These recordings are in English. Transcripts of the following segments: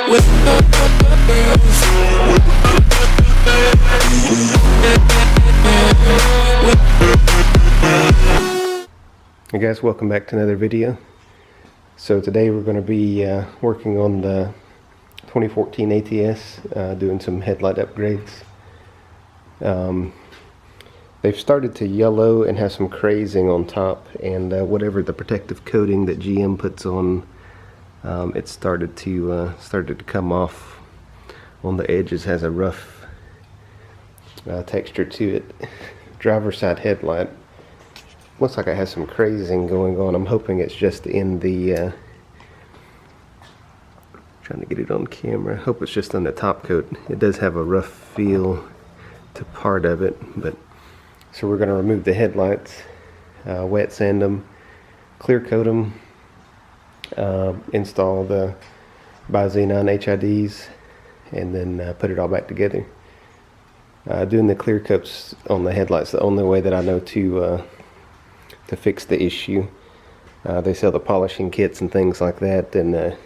Hey guys, welcome back to another video. So today we're going to be working on the 2014 ATS, doing some headlight upgrades. They've started to yellow and have some crazing on top, and whatever the protective coating that GM puts on, it started to come off on the edges. Has a rough texture to it. Driver's side headlight looks like it has some crazing going on. I'm hoping it's just in the trying to get it on camera. I hope it's just on the top coat. It does have a rough feel to part of it, but so we're going to remove the headlights, wet sand them, clear coat them, install the bi-xenon HIDs, and then put it all back together. Doing the clear coats on the headlights the only way that I know to fix the issue. They sell the polishing kits and things like that, and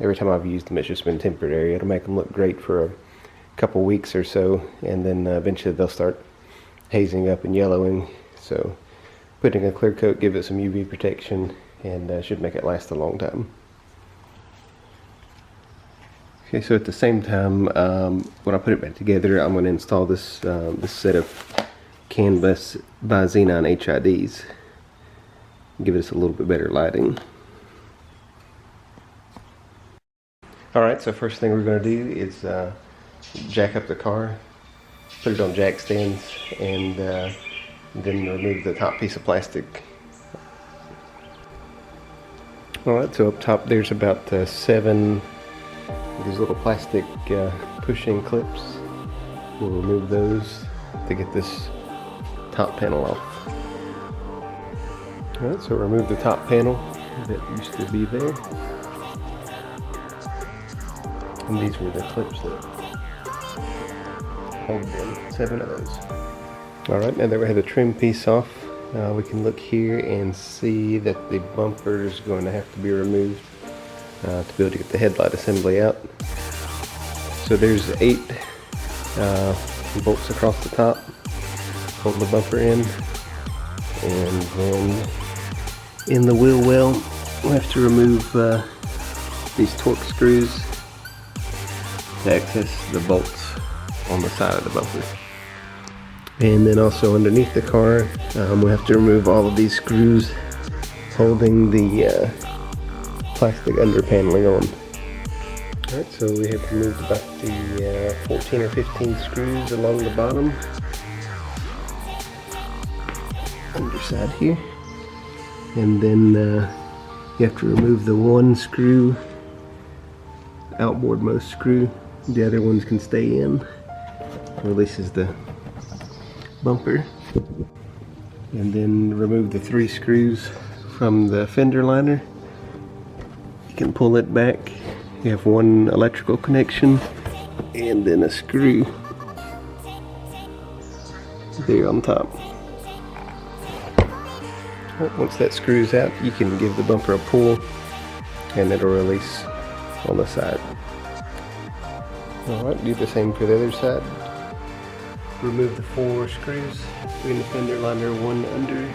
every time I've used them it's just been temporary. It'll make them look great for a couple weeks or so, and then eventually they'll start hazing up and yellowing. So putting a clear coat, give it some UV protection, and should make it last a long time. Okay, so at the same time, when I put it back together, I'm going to install this this set of canvas bi-xenon HIDs. Give us a little bit better lighting. Alright, so first thing we're going to do is jack up the car, put it on jack stands, and then remove the top piece of plastic. Alright, so up top there's about 7 of these little plastic pushing clips. We'll remove those to get this top panel off. Alright, so remove the top panel that used to be there. And these were the clips that hold them, 7 of those. Alright, now that we have the trim piece off, we can look here and see that the bumper is going to have to be removed to be able to get the headlight assembly out. So there's 8 bolts across the top, hold the bumper in, and then in the wheel well we'll have to remove these torque screws to access the bolts on the side of the bumper. And then also underneath the car, we'll have to remove all of these screws holding the plastic under paneling on. Alright, so we have removed about the 14 or 15 screws along the bottom, underside here, and then you have to remove the one screw, outboardmost screw. The other ones can stay in. Releases the bumper, and then remove the 3 screws from the fender liner. You can pull it back. You have one electrical connection and then a screw there on top. Once that screws out, you can give the bumper a pull and it'll release on the side. Alright, do the same for the other side. Remove the 4 screws between the fender liner, one under,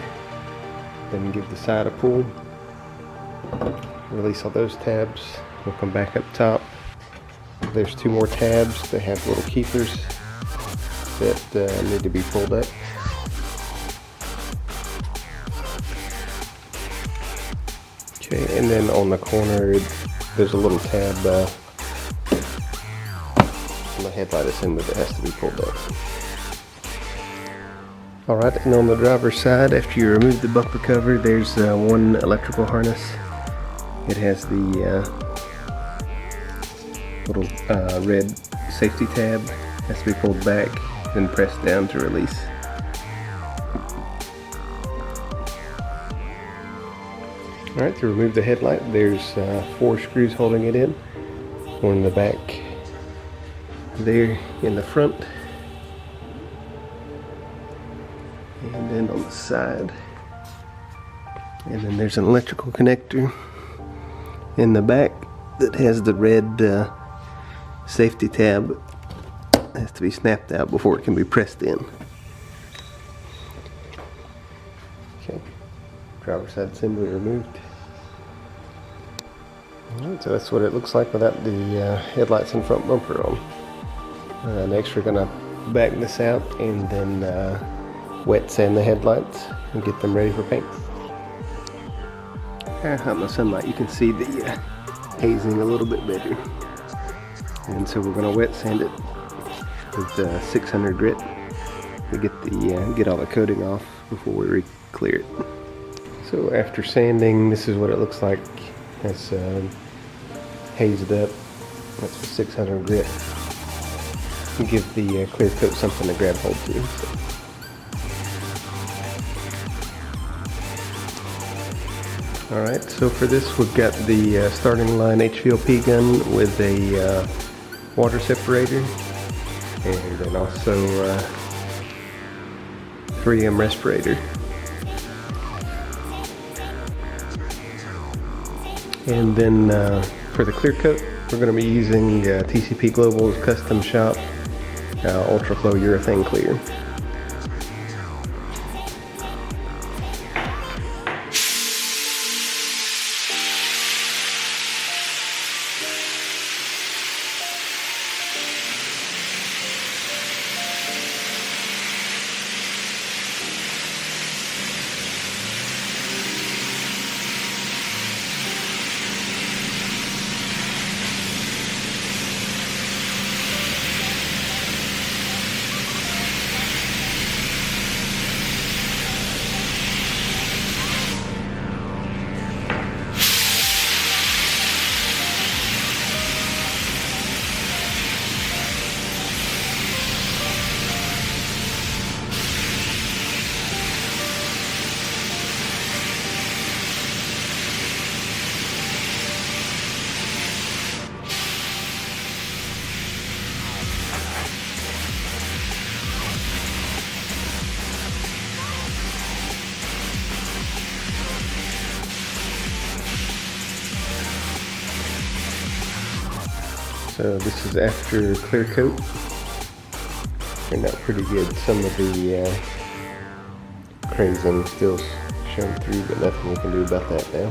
then give the side a pull. Release all those tabs. We'll come back up top. There's 2 more tabs. They have little keepers that need to be pulled up. Okay, and then on the corner there's a little tab on the headlight assembly that has to be pulled up. Alright, and on the driver's side, after you remove the bumper cover, there's one electrical harness. It has the little red safety tab. Has to be pulled back, then pressed down to release. Alright, to remove the headlight, there's 4 screws holding it in. One in the back, there in the front, and then on the side. And then there's an electrical connector in the back, that has the red safety tab. It has to be snapped out before it can be pressed in. Okay, driver's side assembly removed. Alright, so that's what it looks like without the headlights and front bumper on. Next we're going to back this out and then wet sand the headlights and get them ready for paint. Out in the sunlight you can see the hazing a little bit better. And so we're going to wet sand it with 600 grit to get all the coating off before we re-clear it. So after sanding, this is what it looks like. It's hazed up. That's with 600 grit. And give the clear coat something to grab hold to. So. Alright, so for this we've got the starting line HVLP gun with a water separator, and then also 3M respirator. And then for the clear coat, we're going to be using TCP Global's Custom Shop Ultra Flow Urethane Clear. So this is after clear coat. Turned out pretty good. Some of the crazing still showing through, but nothing we can do about that now.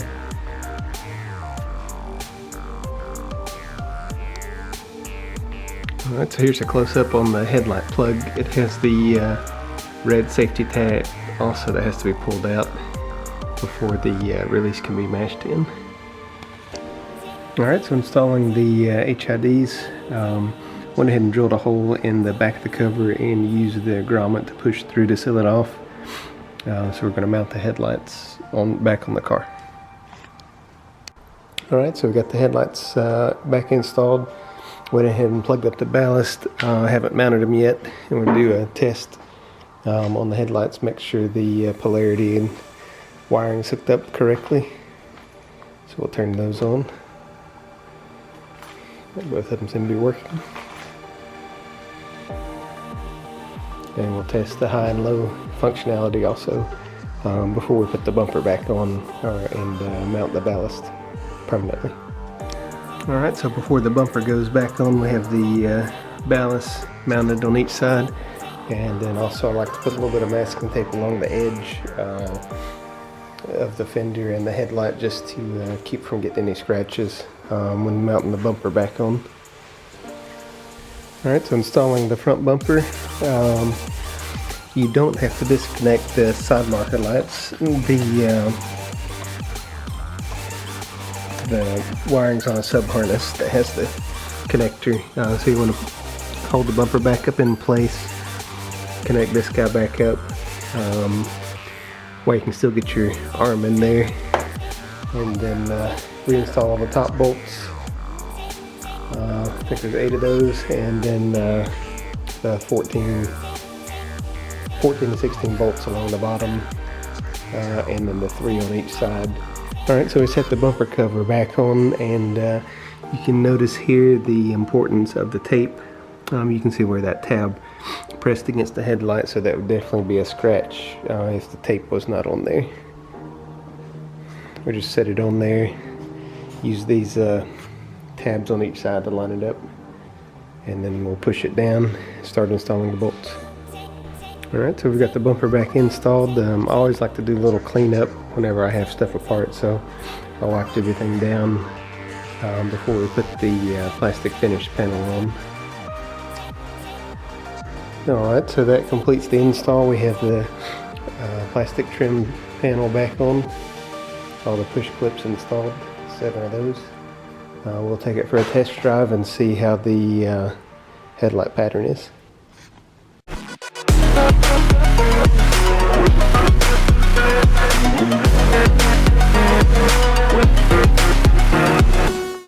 Alright, so here's a close-up on the headlight plug. It has the red safety tab also that has to be pulled out before the release can be mashed in. Alright, so installing the HIDs, went ahead and drilled a hole in the back of the cover and used the grommet to push through to seal it off. So we're going to mount the headlights back on the car. Alright, so we got the headlights back installed. Went ahead and plugged up the ballast. I haven't mounted them yet. I'm going to do a test on the headlights, make sure the polarity and wiring is hooked up correctly. So we'll turn those on. Both of them seem to be working. And we'll test the high and low functionality also before we put the bumper back on and mount the ballast permanently. Alright, so before the bumper goes back on, we have the ballast mounted on each side, and then also I like to put a little bit of masking tape along the edge of the fender and the headlight just to keep from getting any scratches when mounting the bumper back on. Alright, so installing the front bumper, you don't have to disconnect the side marker lights. The wiring's on a sub harness that has the connector, so you want to hold the bumper back up in place, connect this guy back up, while you can still get your arm in there, and then reinstall all the top bolts. I think there's 8 of those, and then the 14 to 16 bolts along the bottom, and then the 3 on each side. Alright, so we set the bumper cover back on, and you can notice here the importance of the tape. You can see where that tab pressed against the headlight, so that would definitely be a scratch if the tape was not on there. We just set it on there, use these tabs on each side to line it up. And then we'll push it down, start installing the bolts. Alright, so we've got the bumper back installed. I always like to do a little cleanup whenever I have stuff apart, so I wiped everything down before we put the plastic finish panel on. Alright, so that completes the install. We have the plastic trim panel back on, all the push clips installed, 7 of those. We'll take it for a test drive and see how the headlight pattern is.